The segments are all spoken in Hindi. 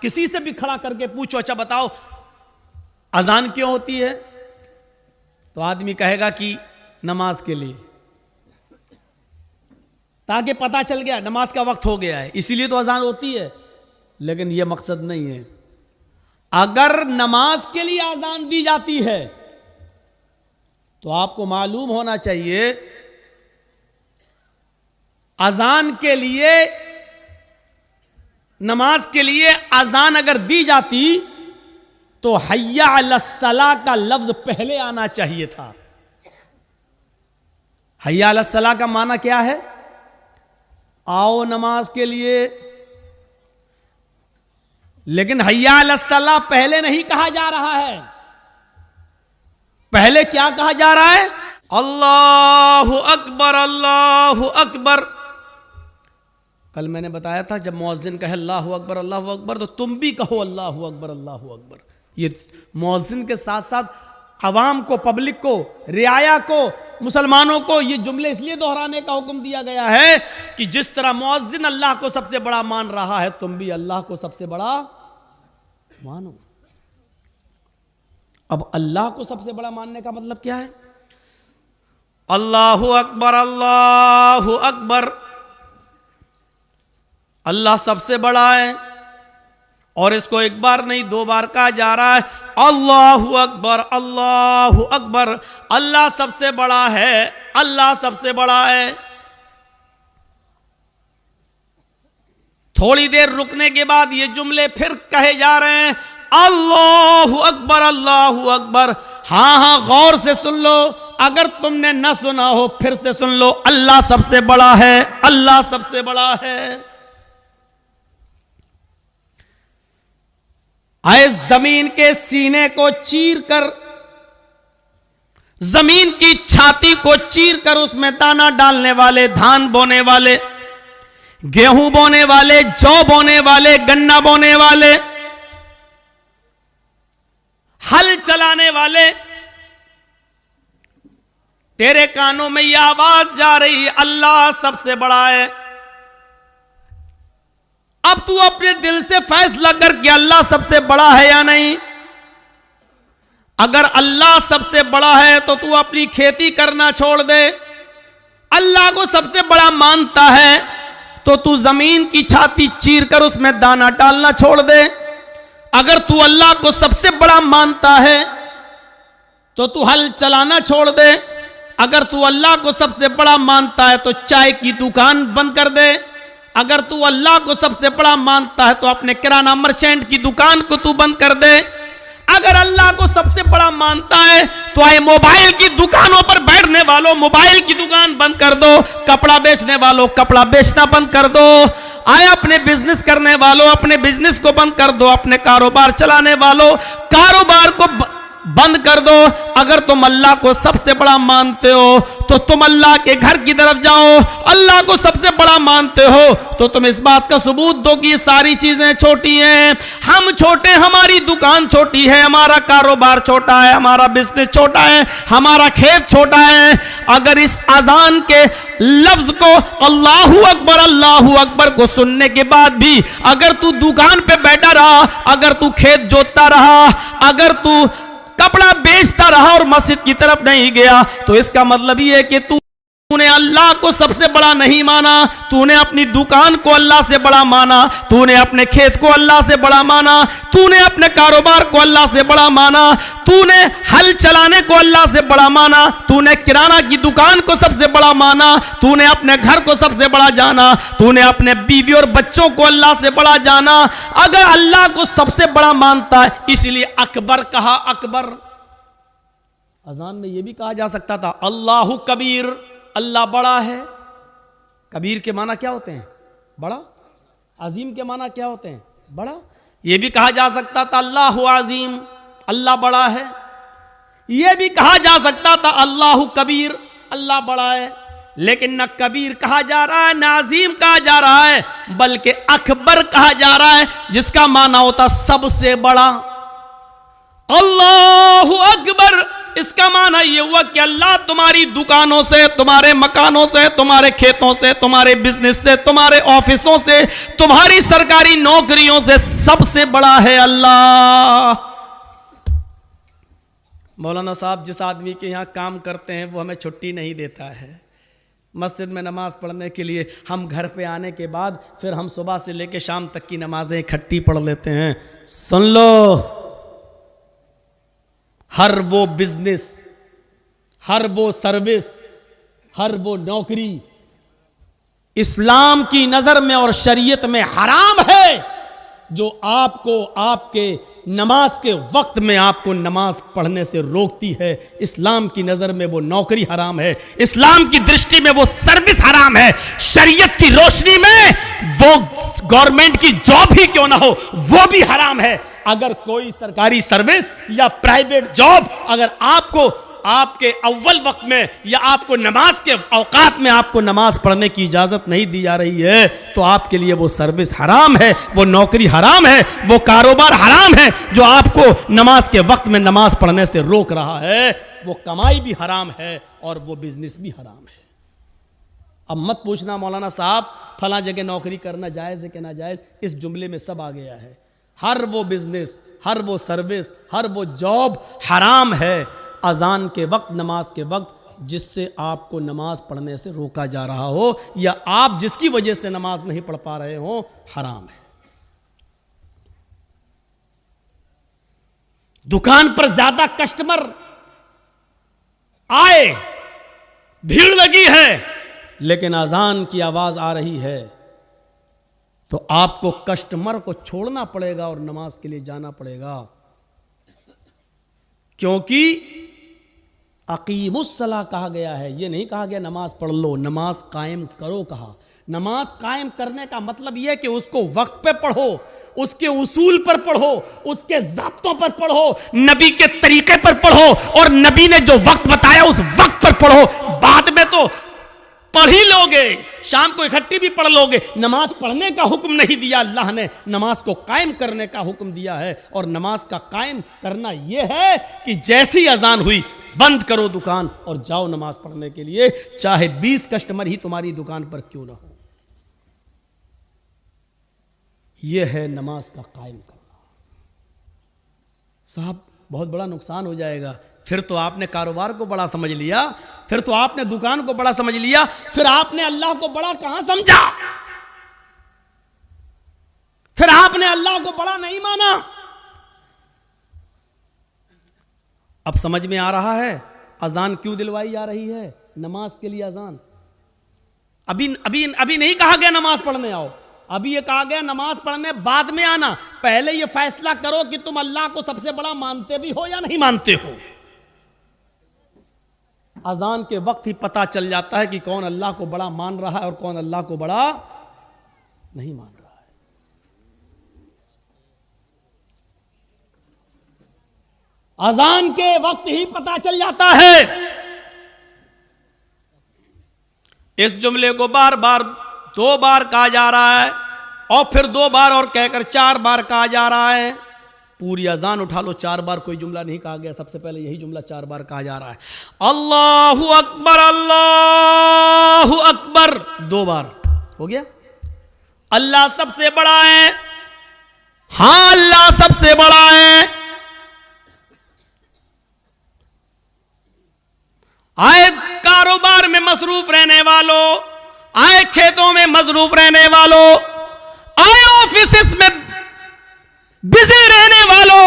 किसी से भी खड़ा करके पूछो, अच्छा बताओ अजान क्यों होती है, तो आदमी कहेगा कि नमाज के लिए, ताकि पता चल गया नमाज का वक्त हो गया है, इसीलिए तो अजान होती है। लेकिन यह मकसद नहीं है। अगर नमाज के लिए अजान दी जाती है तो आपको मालूम होना चाहिए अजान के लिए, नमाज के लिए अजान अगर दी जाती तो हय्या अलस्सलाह का लफ्ज पहले आना चाहिए था। हय्या अलस्सलाह का माना क्या है? आओ नमाज के लिए। लेकिन हय्या अलस्सलाह पहले नहीं कहा जा रहा है। पहले क्या कहा जा रहा है? अल्लाहु अकबर, अल्लाहु अकबर। कल मैंने बताया था जब मुअज्जिन कहे अल्लाहु अकबर तो तुम भी कहो अल्लाहु अकबर, अल्लाहु अकबर। ये मुअज्जिन के साथ साथ अवाम को, पब्लिक को, रियाया को, मुसलमानों को ये जुमले इसलिए दोहराने का हुक्म दिया गया है कि जिस तरह मुअज्जिन अल्लाह को सबसे बड़ा मान रहा है, तुम भी अल्लाह को सबसे बड़ा मानो। अब अल्लाह को सबसे बड़ा मानने का मतलब क्या है? अल्लाहु अकबर, अल्लाहु अकबर। अल्लाह सबसे बड़ा है और इसको एक बार नहीं 2 बार कहा जा रहा है। अल्लाहु अकबर, अल्लाहु अकबर। अल्लाह सबसे बड़ा है, अल्लाह सबसे बड़ा है। थोड़ी देर रुकने के बाद ये जुमले फिर कहे जा रहे हैं, अल्लाहु अकबर, अल्लाहु अकबर। हां गौर से सुन लो, अगर तुमने न सुना हो फिर से सुन लो। अल्लाह सबसे बड़ा है, अल्लाह सबसे बड़ा है। आए जमीन के सीने को चीर कर, जमीन की छाती को चीर कर उसमें दाना डालने वाले, धान बोने वाले, गेहूं बोने वाले, जौ बोने वाले, गन्ना बोने वाले, हल चलाने वाले, तेरे कानों में यह आवाज जा रही, अल्लाह सबसे बड़ा है। अब तू अपने दिल से फैसला कर कि अल्लाह सबसे बड़ा है या नहीं। अगर अल्लाह सबसे बड़ा है तो तू अपनी खेती करना छोड़ दे। अल्लाह को सबसे बड़ा मानता है तो तू जमीन की छाती चीर कर उसमें दाना डालना छोड़ दे। अगर तू अल्लाह को सबसे बड़ा मानता है तो तू हल चलाना छोड़ दे। अगर तू अल्लाह को सबसे बड़ा मानता है तो चाय की दुकान बंद कर दे। अगर तू अल्लाह को सबसे बड़ा मानता है तो अपने किराना मर्चेंट की दुकान को तू बंद कर दे। अगर अल्लाह को सबसे बड़ा मानता है तो आए मोबाइल की दुकानों पर बैठने वालों मोबाइल की दुकान बंद कर दो, कपड़ा बेचने वालों कपड़ा बेचना बंद कर दो, आए अपने बिजनेस करने वालों अपने बिजनेस को बंद कर दो, अपने कारोबार चलाने वालों कारोबार को बंद कर दो। अगर तुम अल्लाह को सबसे बड़ा मानते हो तो तुम अल्लाह के घर की तरफ जाओ। अल्लाह को सबसे बड़ा मानते हो तो तुम इस बात का सबूत दो कि ये सारी चीजें छोटी हैं, हम छोटे, हमारी दुकान छोटी है, हमारा कारोबार छोटा है, हमारा बिजनेस छोटा है, हमारा खेत छोटा है। अगर इस अजान के लफ्ज को अल्लाहु अकबर को सुनने के बाद भी अगर तू दुकान पे बैठा रहा, अगर तू खेत जोतता रहा, अगर तू कपड़ा बेचता रहा और मस्जिद की तरफ नहीं गया, तो इसका मतलब ये है कि तूने अल्लाह को सबसे बड़ा नहीं माना, तूने अपनी दुकान को अल्लाह से बड़ा माना, तूने अपने खेत को अल्लाह से बड़ा माना, तूने अपने कारोबार को अल्लाह से बड़ा माना, तूने हल चलाने को अल्लाह से बड़ा माना, तूने किराना की दुकान को सबसे बड़ा माना, तूने अपने घर को सबसे बड़ा जाना, तूने अपने बीवी और बच्चों को अल्लाह से बड़ा जाना। अगर अल्लाह को सबसे बड़ा मानता है, इसलिए अकबर कहा, अकबर। अजान में यह भी कहा जा सकता था अल्लाहु कबीर, अल्लाह बड़ा है। कबीर के माना क्या होते हैं? बड़ा। अजीम के माना क्या होते हैं? बड़ा। यह भी कहा जा सकता था अल्लाहु अजीम, अल्लाह बड़ा है। यह भी कहा जा सकता था अल्लाहु कबीर, अल्लाह बड़ा है। लेकिन न कबीर कहा जा रहा है, न अजीम कहा जा रहा है, बल्कि अकबर कहा जा रहा है, जिसका माना होता सबसे बड़ा। अल्लाहु अकबर इसका माना यह हुआ कि अल्लाह तुम्हारी दुकानों से, तुम्हारे मकानों से, तुम्हारे खेतों से, तुम्हारे बिजनेस से, तुम्हारे ऑफिसों से, तुम्हारी सरकारी नौकरियों से सबसे बड़ा है अल्लाह। मौलाना साहब जिस आदमी के यहाँ काम करते हैं वो हमें छुट्टी नहीं देता है मस्जिद में नमाज पढ़ने के लिए। हम घर पे आने के बाद फिर हम सुबह से लेकर शाम तक की नमाजें इकट्ठी पढ़ लेते हैं। सुन लो, हर वो बिजनेस, हर वो सर्विस, हर वो नौकरी इस्लाम की नजर में और शरीयत में हराम है जो आपको आपके नमाज के वक्त में आपको नमाज पढ़ने से रोकती है। इस्लाम की नजर में वो नौकरी हराम है, इस्लाम की दृष्टि में वो सर्विस हराम है, शरीयत की रोशनी में वो गवर्नमेंट की जॉब ही क्यों ना हो वो भी हराम है। अगर कोई सरकारी सर्विस या प्राइवेट जॉब अगर आपको आपके अव्वल वक्त में या आपको नमाज के औकात में आपको नमाज पढ़ने की इजाजत नहीं दी जा रही है तो आपके लिए वो सर्विस हराम है, वो नौकरी हराम है, वो कारोबार हराम है जो आपको नमाज के वक्त में नमाज पढ़ने से रोक रहा है। वो कमाई भी हराम है और वो बिजनेस भी हराम है। अब मत पूछना मौलाना साहब फला जगह नौकरी करना जायज है कि ना जायज, इस जुमले में सब आ गया है। हर वो बिजनेस, हर वो सर्विस, हर वो जॉब हराम है अजान के वक्त, नमाज के वक्त, जिससे आपको नमाज पढ़ने से रोका जा रहा हो या आप जिसकी वजह से नमाज नहीं पढ़ पा रहे हो, हराम है। दुकान पर ज्यादा कस्टमर आए, भीड़ लगी है, लेकिन अजान की आवाज आ रही है तो आपको कस्टमर को छोड़ना पड़ेगा और नमाज के लिए जाना पड़ेगा, क्योंकि अकीमुस्सला कहा गया है। यह नहीं कहा गया नमाज पढ़ लो, नमाज कायम करो कहा। नमाज कायम करने का मतलब यह कि उसको वक्त पे पढ़ो, उसके उसूल पर पढ़ो, उसके ज़ाब्तों पर पढ़ो, नबी के तरीके पर पढ़ो और नबी ने जो वक्त बताया उस वक्त पर पढ़ो। बाद में तो पढ़ ही लोगे, शाम को इकट्ठी भी पढ़ लोगे। नमाज पढ़ने का हुक्म नहीं दिया अल्लाह ने, नमाज को कायम करने का हुक्म दिया है। और नमाज का कायम करना यह है कि जैसी अजान हुई बंद करो दुकान और जाओ नमाज पढ़ने के लिए, चाहे 20 कस्टमर ही तुम्हारी दुकान पर क्यों ना हो। यह है नमाज का कायम करना। साहब बहुत बड़ा नुकसान हो जाएगा। फिर तो आपने कारोबार को बड़ा समझ लिया, फिर तो आपने दुकान को बड़ा समझ लिया, फिर आपने अल्लाह को बड़ा कहां समझा, फिर आपने अल्लाह को बड़ा नहीं माना। अब समझ में आ रहा है अजान क्यों दिलवाई जा रही है, नमाज के लिए अजान। अभी नहीं कहा गया नमाज पढ़ने आओ, अभी ये कहा गया नमाज पढ़ने बाद में आना। पहले ये फैसला करो कि तुम अल्लाह को सबसे बड़ा मानते भी हो या नहीं मानते हो। अजान के वक्त ही पता चल जाता है कि कौन अल्लाह को बड़ा मान रहा है और कौन अल्लाह को बड़ा नहीं मान रहा है। अजान के वक्त ही पता चल जाता है। इस जुमले को बार बार 2 बार कहा जा रहा है और फिर 2 बार और कहकर 4 बार कहा जा रहा है। पूरी अजान उठा लो, 4 बार कोई जुमला नहीं कहा गया, सबसे पहले यही जुमला 4 बार कहा जा रहा है। अल्लाहु अकबर, अल्लाहु अकबर 2 बार हो गया। अल्लाह सबसे बड़ा है, हां अल्लाह सबसे बड़ा है। आए कारोबार में मसरूफ रहने वालों, आए खेतों में मसरूफ रहने वालों, आए ऑफिस में बिजी रहने वालों,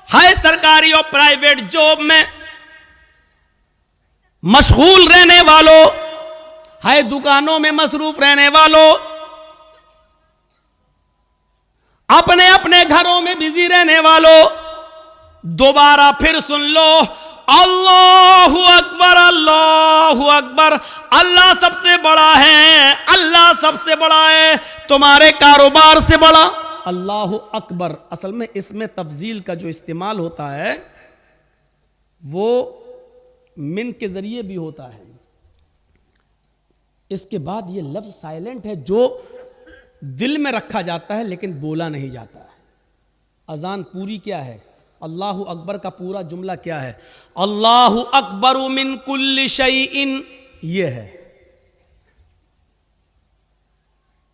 हाय सरकारी और प्राइवेट जॉब में मशगूल रहने वालों, हाय दुकानों में मसरूफ रहने वालों, अपने अपने घरों में बिजी रहने वालों, दोबारा फिर सुन लो, अल्लाहु अकबर, अल्लाहु अकबर। अल्लाह सबसे बड़ा है, अल्लाह सबसे बड़ा है, तुम्हारे कारोबार से बड़ा। अल्लाहु अकबर असल में इसमें तफजील का जो इस्तेमाल होता है वो मिन के जरिए भी होता है। इसके बाद ये लफ्ज साइलेंट है जो दिल में रखा जाता है लेकिन बोला नहीं जाता है। अजान पूरी क्या है, अल्लाहु अकबर का पूरा जुमला क्या है? अल्लाहु अकबर मिन कुल्ली शैइन, ये है।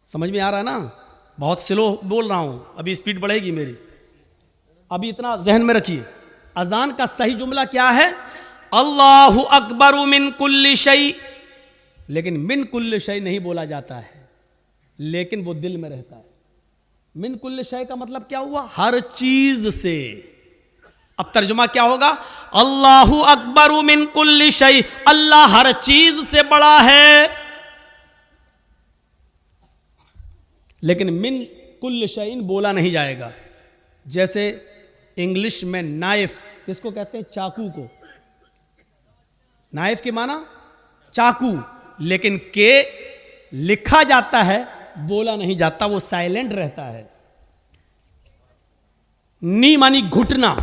समझ में आ रहा है ना? बहुत स्लो बोल रहा हूं, अभी स्पीड बढ़ेगी मेरी, अभी इतना जहन में रखिए। अजान का सही जुमला क्या है? अल्लाहु अकबर मिन कुल्ली शै। लेकिन मिन कुल्ली शै नहीं बोला जाता है, लेकिन वो दिल में रहता है। मिन कुल्ली शै का मतलब क्या हुआ? हर चीज से। अब तर्जुमा क्या होगा? अल्लाहु अकबर मिन कुल्ली शै, अल्लाह हर चीज से बड़ा है। लेकिन मिन कुल्ली शैइन बोला नहीं जाएगा। जैसे इंग्लिश में नाइफ किसको कहते हैं? चाकू को। नाइफ के माना चाकू, लेकिन के लिखा जाता है, बोला नहीं जाता, वो साइलेंट रहता है। नी मानी घुटना,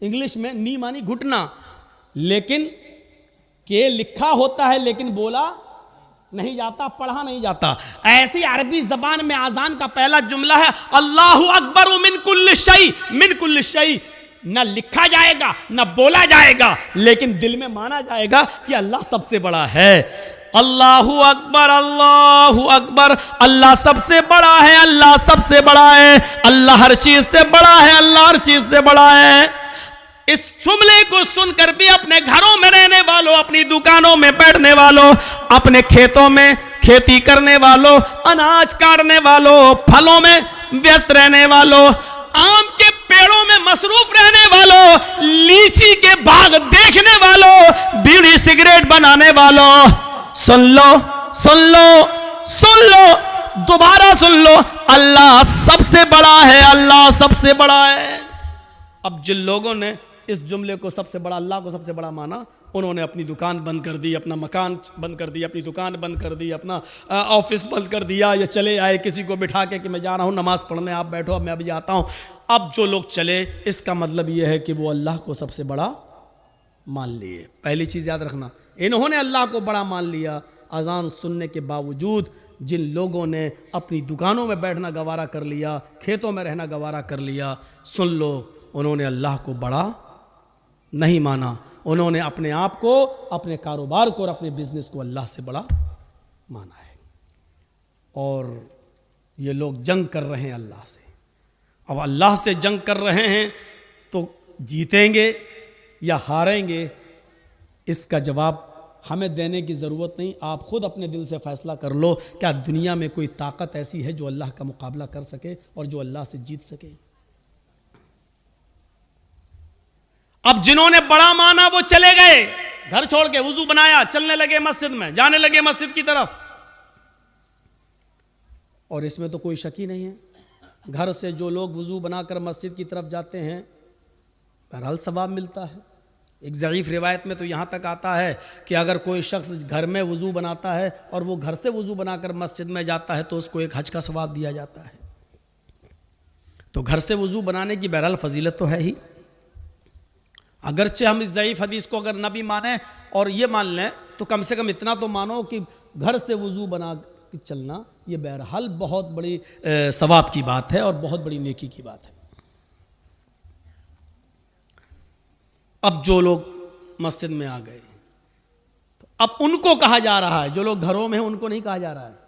इंग्लिश में नी मानी घुटना, लेकिन के लिखा होता है लेकिन बोला नहीं जाता, पढ़ा नहीं जाता। ऐसी अरबी जबान में आजान का पहला जुमला है अल्लाहु अकबर मिन कुल्ली शै। मिन कुल्ली शै न लिखा जाएगा न बोला जाएगा, लेकिन दिल में माना जाएगा कि अल्लाह सबसे बड़ा है। अल्लाहु अकबर, अल्लाहु अकबर, अल्लाह सबसे बड़ा है, अल्लाह सबसे बड़ा है, अल्लाह हर चीज से बड़ा है, अल्लाह हर चीज से बड़ा है। इस जुमले को सुनकर भी अपने घरों में रहने वालों, अपनी दुकानों में बैठने वालों, अपने खेतों में खेती करने वालों, अनाज काटने वालों, फलों में व्यस्त रहने वालों, आम के पेड़ों में मसरूफ रहने वालों, लीची के बाग देखने वालों, बीड़ी सिगरेट बनाने वालों, सुन लो, सुन लो, सुन लो, दोबारा सुन लो, अल्लाह सबसे बड़ा है, अल्लाह सबसे बड़ा है। अब जिन लोगों ने इस जुमले को सबसे बड़ा, अल्लाह को सबसे बड़ा माना, उन्होंने अपनी दुकान बंद कर दी, अपना मकान बंद कर दिया, अपनी दुकान बंद कर दी, अपना ऑफिस बंद कर दिया, या चले आए किसी को बिठा के कि मैं जा रहा हूँ नमाज पढ़ने, आप बैठो, अब मैं अभी आता हूँ। अब जो लोग चले, इसका मतलब यह है कि वो अल्लाह को सबसे बड़ा मान लिए। पहली चीज़ याद रखना, इन्होंने अल्लाह को बड़ा मान लिया। अजान सुनने के बावजूद जिन लोगों ने अपनी दुकानों में बैठना गवारा कर लिया, खेतों में रहना गवारा कर लिया, सुन लो, उन्होंने अल्लाह को बड़ा नहीं माना। उन्होंने अपने आप को, अपने कारोबार को और अपने बिजनेस को अल्लाह से बड़ा माना है। और ये लोग जंग कर रहे हैं अल्लाह से। अब अल्लाह से जंग कर रहे हैं तो जीतेंगे या हारेंगे, इसका जवाब हमें देने की ज़रूरत नहीं। आप खुद अपने दिल से फैसला कर लो, क्या दुनिया में कोई ताकत ऐसी है जो अल्लाह का मुकाबला कर सके और जो अल्लाह से जीत सके? अब जिन्होंने बड़ा माना वो चले गए, घर छोड़ के वुजू बनाया, चलने लगे मस्जिद में, जाने लगे मस्जिद की तरफ। और इसमें तो कोई शक ही नहीं है, घर से जो लोग वुजू बनाकर मस्जिद की तरफ जाते हैं, बहरहाल सवाब मिलता है। एक ज़ईफ़ रिवायत में तो यहाँ तक आता है कि अगर कोई शख्स घर में वुजू बनाता है और वो घर से वुजू बनाकर मस्जिद में जाता है तो उसको एक हज का सवाब दिया जाता है। तो घर से वुजू बनाने की बहरहाल फजीलत तो है ही। अगरचे हम इस ज़ईफ़ हदीस को अगर न भी माने और ये मान लें, तो कम से कम इतना तो मानो कि घर से वुजू बना के चलना ये बहरहाल बहुत बड़ी सवाब की बात है और बहुत बड़ी नेकी की बात है। अब जो लोग मस्जिद में आ गए, तो अब उनको कहा जा रहा है, जो लोग घरों में हैं उनको नहीं कहा जा रहा है।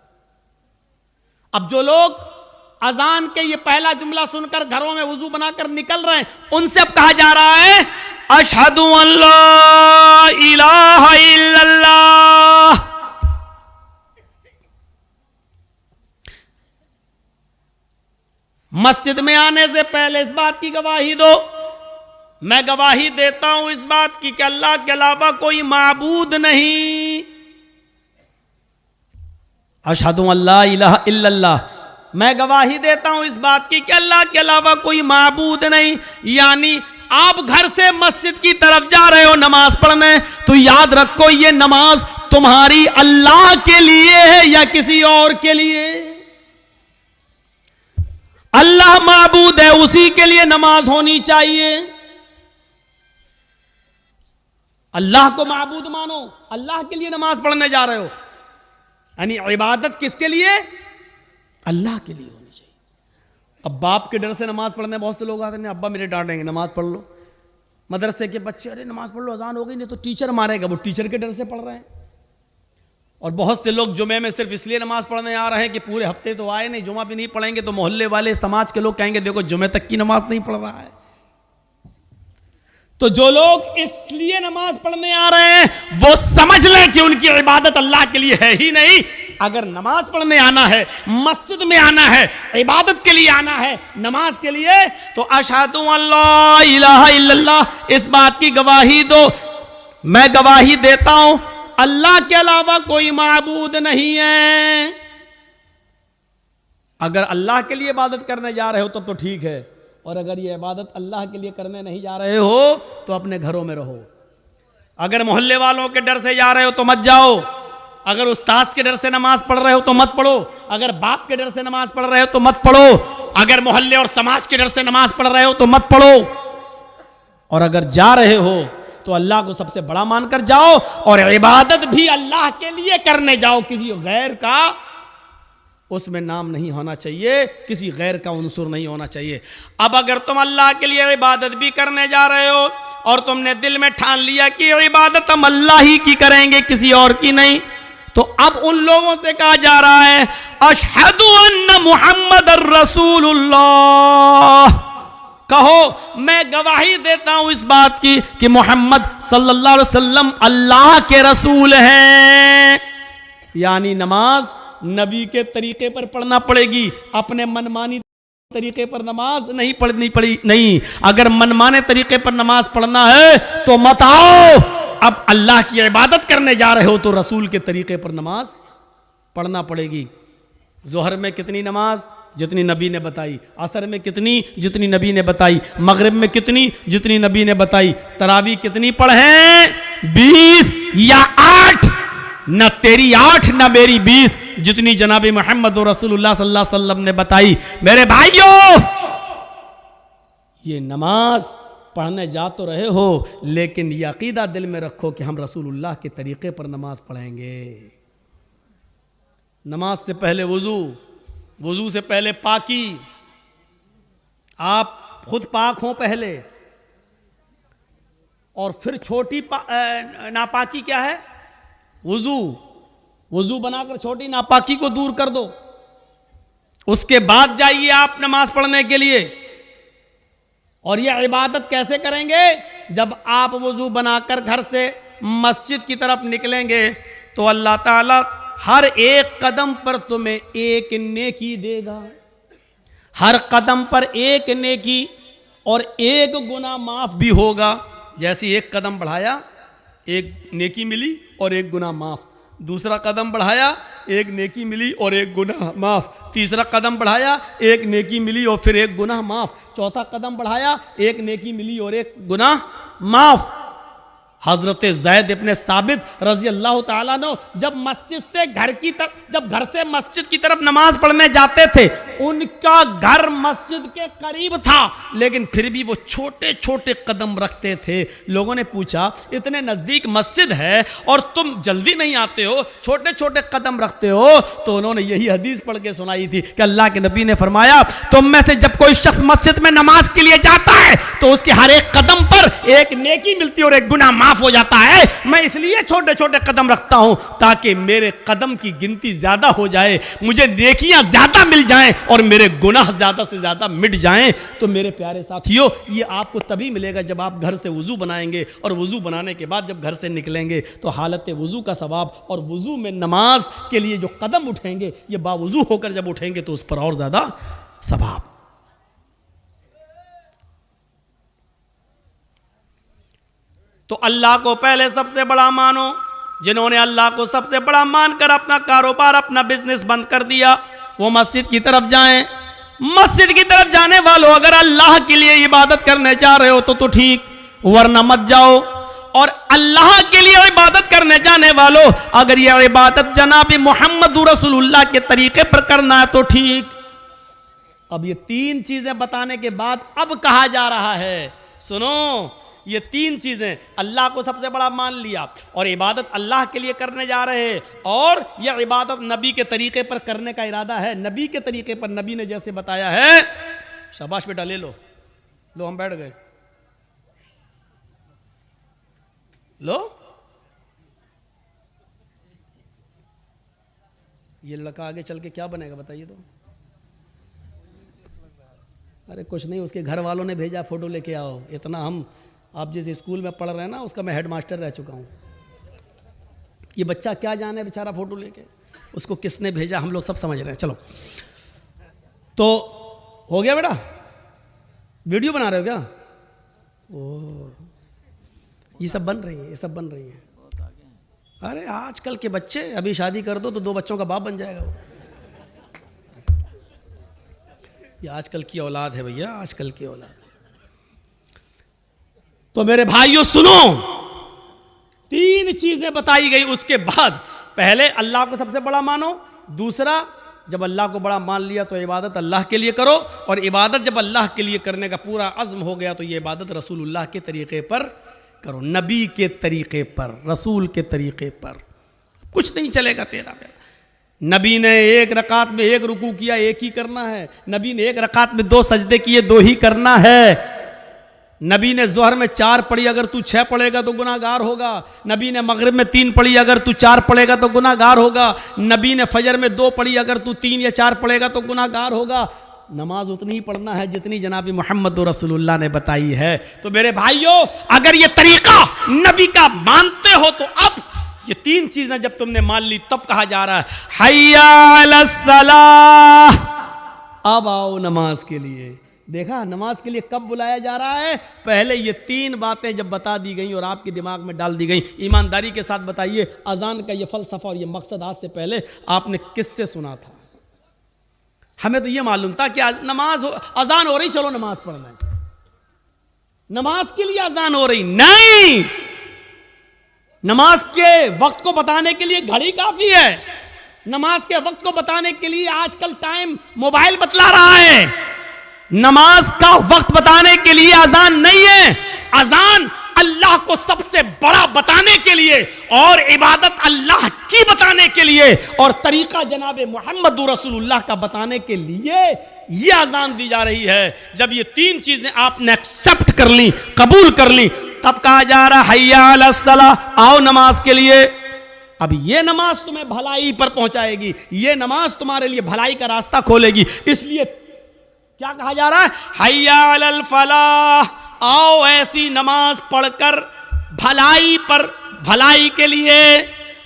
अब जो लोग अजान के ये पहला जुमला सुनकर घरों में वुजू बनाकर निकल रहे हैं, उनसे अब कहा जा रहा है अशहदु अल्ला इलाहा इल्लल्लाह। मस्जिद में आने से पहले इस बात की गवाही दो, मैं गवाही देता हूं इस बात की कि अल्लाह के अलावा कोई माबूद नहीं। अशहदु अल्ला इलाहा इल्लल्लाह, मैं गवाही देता हूं इस बात की कि अल्लाह के अलावा कोई माबूद नहीं। यानी आप घर से मस्जिद की तरफ जा रहे हो नमाज पढ़ने, तो याद रखो ये नमाज तुम्हारी अल्लाह के लिए है या किसी और के लिए? अल्लाह माबूद है, उसी के लिए नमाज होनी चाहिए। अल्लाह को माबूद मानो, अल्लाह के लिए नमाज पढ़ने जा रहे हो, यानी इबादत किसके लिए? अल्लाह के लिए होनी चाहिए। अब बाप के डर से नमाज पढ़ने बहुत से लोग आते हैं, अब्बा मेरे डांटेंगे नमाज पढ़ लो। मदरसे के बच्चे, अरे नमाज पढ़ लो, अजान हो गई नहीं तो टीचर मारेगा, वो टीचर के डर से पढ़ रहे हैं। और बहुत से लोग जुमे में सिर्फ इसलिए नमाज पढ़ने आ रहे हैं कि पूरे हफ्ते तो आए नहीं, जुमा भी नहीं पढ़ेंगे तो मोहल्ले वाले समाज के लोग कहेंगे देखो जुमे तक की नमाज नहीं पढ़ रहा है। तो जो लोग इसलिए नमाज पढ़ने आ रहे हैं वो समझ लें कि उनकी इबादत अल्लाह के लिए है ही नहीं। अगर नमाज पढ़ने आना है, मस्जिद में आना है, इबादत के लिए आना है, नमाज के लिए, तो अशहदु अल्ला इलाहा इल्लल्लाह, इस बात की गवाही दो, मैं गवाही देता हूं अल्लाह के अलावा कोई माबूद नहीं है। अगर अल्लाह के लिए इबादत करने जा रहे हो तब तो ठीक है, और अगर ये इबादत अल्लाह के लिए करने नहीं जा रहे हो तो अपने घरों में रहो। अगर मोहल्ले वालों के डर से जा रहे हो तो मत जाओ, अगर उस्ताद के डर से नमाज पढ़ रहे हो तो मत पढ़ो, अगर बाप के डर से नमाज पढ़ रहे हो तो मत पढ़ो, अगर मोहल्ले और समाज के डर से नमाज पढ़ रहे हो तो मत पढ़ो। और अगर जा रहे हो तो अल्लाह को सबसे बड़ा मानकर जाओ, और इबादत भी अल्लाह के लिए करने जाओ, किसी गैर का उसमें नाम नहीं होना चाहिए, किसी गैर का उनसुर नहीं होना चाहिए। अब अगर तुम अल्लाह के लिए इबादत भी करने जा रहे हो और तुमने दिल में ठान लिया कि इबादत हम अल्लाह ही की करेंगे, किसी और की नहीं, तो अब उन लोगों से कहा जा रहा है अशहदु अन्ना मुहम्मदर रसूलुल्लाह, कहो मैं गवाही देता हूं इस बात की कि मोहम्मद सल्लल्लाहु अलैहि वसल्लम अल्लाह के रसूल हैं। यानी नमाज नबी के तरीके पर पढ़ना पड़ेगी, अपने मनमानी तरीके पर नमाज नहीं पढ़नी पड़ी नहीं। अगर मनमाने तरीके पर नमाज पढ़ना है तो मत आओ, अब अल्लाह की इबादत करने जा रहे हो तो रसूल के तरीके पर नमाज पढ़ना पड़ेगी। जोहर में कितनी नमाज? जितनी नबी ने बताई। असर में कितनी? जितनी नबी ने बताई। मगरिब में कितनी? जितनी नबी ने बताई। तरावी कितनी पढ़ें? 20 या 8, न तेरी 8 न मेरी 20, जितनी जनाबी मोहम्मद रसूलुल्लाह सल्लल्लाहु अलैहि वसल्लम ने बताई। मेरे भाइयों, ये नमाज पढ़ने जा तो रहे हो, लेकिन ये अकीदा दिल में रखो कि हम रसूलुल्लाह के तरीके पर नमाज पढ़ेंगे। नमाज से पहले वुजू, वुजू से पहले पाकी, आप खुद पाक हो पहले, और फिर छोटी नापाकी क्या है? वुजू। वुजू बनाकर छोटी नापाकी को दूर कर दो, उसके बाद जाइए आप नमाज पढ़ने के लिए। और यह इबादत कैसे करेंगे? जब आप वुजू बनाकर घर से मस्जिद की तरफ निकलेंगे तो अल्लाह ताला हर एक कदम पर तुम्हें एक नेकी देगा, हर कदम पर एक नेकी, और एक गुनाह माफ भी होगा। जैसे एक कदम बढ़ाया एक नेकी मिली और एक गुनाह माफ, दूसरा कदम बढ़ाया एक नेकी मिली और एक गुनाह माफ, तीसरा कदम बढ़ाया एक नेकी मिली और फिर एक गुनाह माफ, चौथा कदम बढ़ाया एक नेकी मिली और एक गुनाह माफ। हजरत ज़ैद इब्ने साबित रजी अल्लाह ताला अन्हु जब मस्जिद से जब घर से मस्जिद की तरफ नमाज पढ़ने जाते थे, उनका घर मस्जिद के करीब था, लेकिन फिर भी वो छोटे छोटे कदम रखते थे। लोगों ने पूछा इतने नज़दीक मस्जिद है और तुम जल्दी नहीं आते हो, छोटे छोटे कदम रखते हो? तो उन्होंने यही हदीस पढ़ के सुनाई थी कि अल्लाह के नबी ने फरमाया तुम में से जब कोई शख्स मस्जिद में नमाज के लिए जाता है तो उसके हर एक कदम पर एक नेकी मिलती है और एक गुनाह माफ हो जाता है। मैं इसलिए छोटे छोटे कदम रखता हूं ताकि मेरे कदम की गिनती ज्यादा हो जाए, मुझे नेकियां ज्यादा मिल जाएं और मेरे गुनाह ज्यादा से ज्यादा मिट जाएं। तो मेरे प्यारे साथियों, ये आपको तभी मिलेगा जब आप घर से वुजू बनाएंगे, और वुजू बनाने के बाद जब घर से निकलेंगे तो हालत वुजू का सवाब, और वुजू में नमाज के लिए जो कदम उठेंगे ये बावुजू होकर जब उठेंगे तो उस पर और ज्यादा सवाब। तो अल्लाह को पहले सबसे बड़ा मानो। जिन्होंने अल्लाह को सबसे बड़ा मानकर अपना कारोबार, अपना बिजनेस बंद कर दिया, वो मस्जिद की तरफ जाएं। मस्जिद की तरफ जाने वालों, अगर अल्लाह के लिए इबादत करने जा रहे हो तो ठीक, वरना मत जाओ। और अल्लाह के लिए इबादत करने जाने वालों, अगर यह इबादत जनाब मोहम्मद रसूलुल्लाह के तरीके पर करना है तो ठीक। अब ये 3 चीजें बताने के बाद अब कहा जा रहा है, सुनो, ये 3 चीजें, अल्लाह को सबसे बड़ा मान लिया और इबादत अल्लाह के लिए करने जा रहे हैं, और यह इबादत नबी के तरीके पर करने का इरादा है। नबी के तरीके पर, नबी ने जैसे बताया है शाबाश बेटा, ले लो लो, हम बैठ गए, लो। ये लड़का आगे चल के क्या बनेगा बताइए तो? अरे कुछ नहीं, उसके घर वालों ने भेजा फोटो लेके आओ। इतना हम, आप जिस स्कूल में पढ़ रहे हैं ना, उसका मैं हेडमास्टर रह चुका हूँ। ये बच्चा क्या जाने बेचारा फोटो लेके, उसको किसने भेजा हम लोग सब समझ रहे हैं। चलो, तो हो गया बेटा, वीडियो बना रहे हो क्या? ओ, ये सब बन रही है, ये सब बन रही है। अरे आजकल के बच्चे, अभी शादी कर दो तो 2 बच्चों का बाप बन जाएगा वो। ये आजकल की औलाद है भैया, आजकल की औलाद। तो मेरे भाइयों सुनो, 3 चीजें बताई गई। उसके बाद पहले अल्लाह को सबसे बड़ा मानो, दूसरा जब अल्लाह को बड़ा मान लिया तो इबादत अल्लाह के लिए करो, और इबादत जब अल्लाह के लिए करने का पूरा अज़्म हो गया तो ये इबादत रसूलुल्लाह के तरीके पर करो, नबी के तरीके पर, रसूल के तरीके पर। कुछ नहीं चलेगा तेरा मेरा। नबी ने 1 रकात में 1 रुकू किया, 1 ही करना है। नबी ने 1 रकात में 2 सजदे किए, 2 ही करना है। नबी ने ज़ोहर में 4 पढ़ी, अगर तू 6 पढ़ेगा तो गुनाहगार होगा। नबी ने मगरिब में 3 पढ़ी, अगर तू 4 पढ़ेगा तो गुनाहगार होगा। नबी ने फजर में 2 पढ़ी, अगर तू 3 या 4 पढ़ेगा तो गुनाहगार होगा। नमाज उतनी ही पढ़ना है जितनी जनाब मोहम्मद रसूलुल्लाह ने बताई है। तो मेरे भाइयों, अगर ये तरीका नबी का मानते हो तो अब ये 3 चीजें जब तुमने मान ली तब कहा जा रहा है हय्या अलस सलाह, अब आओ नमाज के लिए। देखा, नमाज के लिए कब बुलाया जा रहा है? पहले ये 3 बातें जब बता दी गई और आपके दिमाग में डाल दी गई। ईमानदारी के साथ बताइए, अजान का ये फलसफा और ये मकसद आज से पहले आपने किससे सुना था? हमें तो ये मालूम था कि नमाज अजान हो रही, चलो नमाज पढ़ना है, नमाज के लिए अजान हो रही। नहीं, नमाज के वक्त को बताने के लिए घड़ी काफी है। नमाज के वक्त को बताने के लिए आजकल टाइम मोबाइल बतला रहा है। नमाज का वक्त बताने के लिए अजान नहीं है। अजान अल्लाह को सबसे बड़ा बताने के लिए और इबादत अल्लाह की बताने के लिए और तरीका जनाब मोहम्मद रसूलुल्लाह का बताने के लिए ये अजान दी जा रही है। जब ये 3 चीजें आपने एक्सेप्ट कर ली, कबूल कर ली, तब कहा जा रहा हय्या अलस सलाह, आओ नमाज के लिए। अब ये नमाज तुम्हें भलाई पर पहुंचाएगी, ये नमाज तुम्हारे लिए भलाई का रास्ता खोलेगी। इसलिए क्या कहा जा रहा है? हय्या अलल फलाह, आओ ऐसी नमाज पढ़कर भलाई पर, भलाई के लिए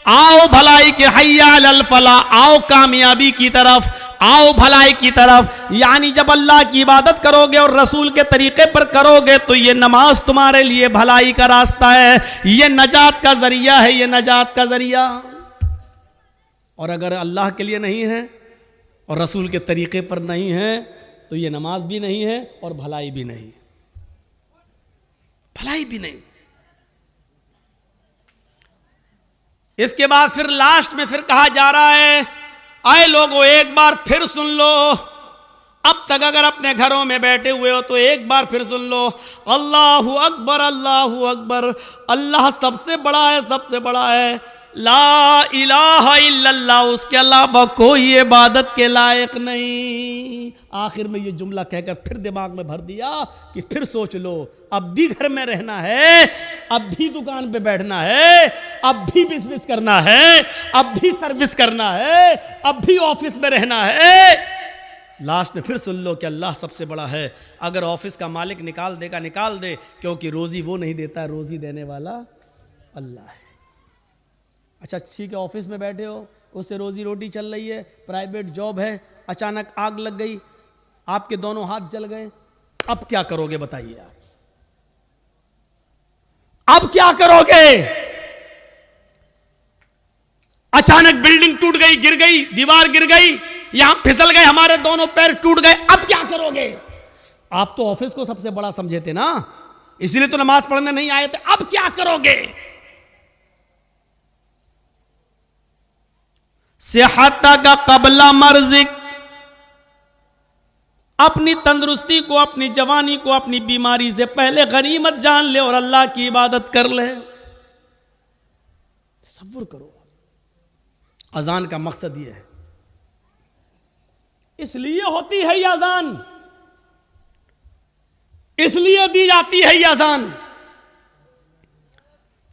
आओ, भलाई के, हय्या अलल फलाह, आओ कामयाबी की तरफ, आओ भलाई की तरफ। यानी जब अल्लाह की इबादत करोगे और रसूल के तरीके पर करोगे तो ये नमाज तुम्हारे लिए भलाई का रास्ता है, ये नजात का जरिया है, ये नजात का जरिया। और अगर अल्लाह के लिए नहीं है और रसूल के तरीके पर नहीं है तो ये नमाज भी नहीं है और भलाई भी नहीं, भलाई भी नहीं। इसके बाद फिर लास्ट में फिर कहा जा रहा है, आए लोगों एक बार फिर सुन लो, अब तक अगर अपने घरों में बैठे हुए हो तो एक बार फिर सुन लो, अल्लाहु अकबर, अल्लाहु अकबर, अल्लाह सबसे बड़ा है, सबसे बड़ा है, ला इलाहा इल्लल्लाह, उसके अलावा कोई इबादत के लायक नहीं। आखिर में ये जुमला कहकर फिर दिमाग में भर दिया कि फिर सोच लो, अब भी घर में रहना है, अब भी दुकान पे बैठना है, अब भी बिजनेस करना है, अब भी सर्विस करना है, अब भी ऑफिस में रहना है। लास्ट में फिर सुन लो कि अल्लाह सबसे बड़ा है। अगर ऑफिस का मालिक निकाल देगा, निकाल दे, क्योंकि रोजी वो नहीं देता, रोजी देने वाला अल्लाह है। अच्छा ठीक है, ऑफिस में बैठे हो, उससे रोजी रोटी चल रही है, प्राइवेट जॉब है, अचानक आग लग गई, आपके दोनों हाथ जल गए, अब क्या करोगे बताइए आप? अब क्या करोगे? अचानक बिल्डिंग टूट गई, गिर गई, दीवार गिर गई, यहां फिसल गए, हमारे दोनों पैर टूट गए, अब क्या करोगे? आप तो ऑफिस को सबसे बड़ा समझे थे ना, इसलिए तो नमाज पढ़ने नहीं आए थे, अब क्या करोगे? सेहता का कबला मर्जिक, अपनी तंदुरुस्ती को, अपनी जवानी को, अपनी बीमारी से पहले गनीमत जान ले और अल्लाह की इबादत कर ले। तसव्वुर करो, अजान का मकसद यह है, इसलिए होती है ये अजान इसलिए दी जाती है ये अजान,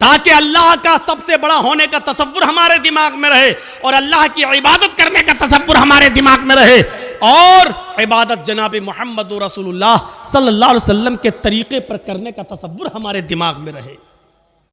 ताकि अल्लाह का सबसे बड़ा होने का तसव्वुर हमारे दिमाग में रहे और अल्लाह की इबादत करने का तसव्वुर हमारे दिमाग में रहे और इबादत जनाब मोहम्मद रसूलुल्लाह सल्लल्लाहु अलैहि वसल्लम के तरीके पर करने का तसव्वुर हमारे दिमाग में रहे।